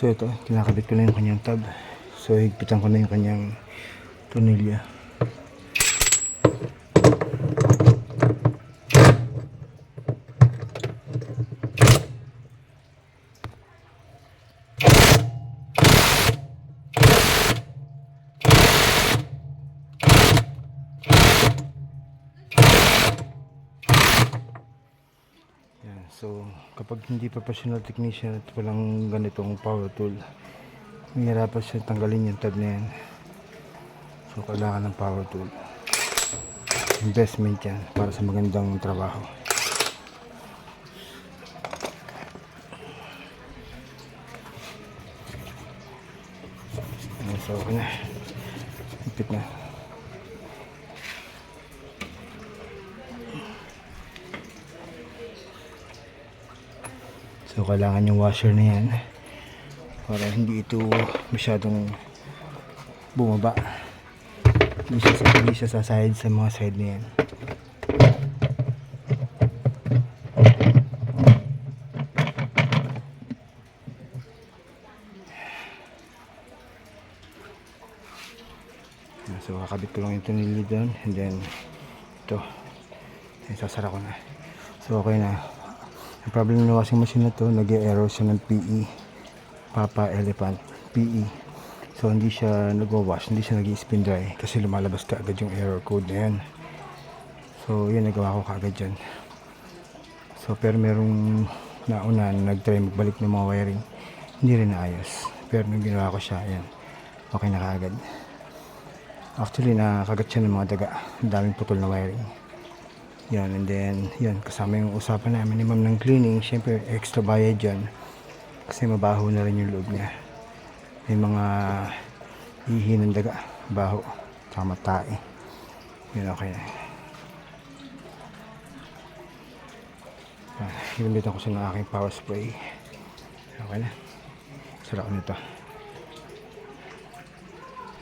So ito, kinakabit ko na yung kanyang tab. So higpitan ko na yung kanyang tornilyo. So kapag hindi professional technician at walang ganitong power tool, mahirapan siya tanggalin yung tab na yan. So kailangan ng power tool. Investment yan para sa magandang trabaho. So okay na, higpit na. So kailangan yung washer na yan para hindi ito masyadong bumaba. Hindi siya sasahid sa mga side na yan. So kakabit ko lang yung tornilyo doon, and then ito sasara ko na. So okay na. Ang problem ng washing machine na to, nag-error siya ng PE, Papa Elephant PE. So hindi siya nagwa-wash, hindi siya nag-spin dry kasi lumalabas ka agad yung error code na yan. So yun, nagawa ko kaagad dyan. So pero merong nauna nag-try magbalik ng mga wiring, hindi rin naayos. Pero nung ginawa ko siya, yan, okay na kaagad. Actually nakagat siya ng mga daga, ang daming putol na wiring. Yan, and then yan, kasama yung usapan namin ni ma'am ng cleaning. Syempre extra bayad dyan kasi mabaho na rin yung loob niya. May mga ihi ng daga, baho, tsaka matae. Yun, okay na. Ginamitan ko siya ng aking power spray. Okay na, sara ko nito.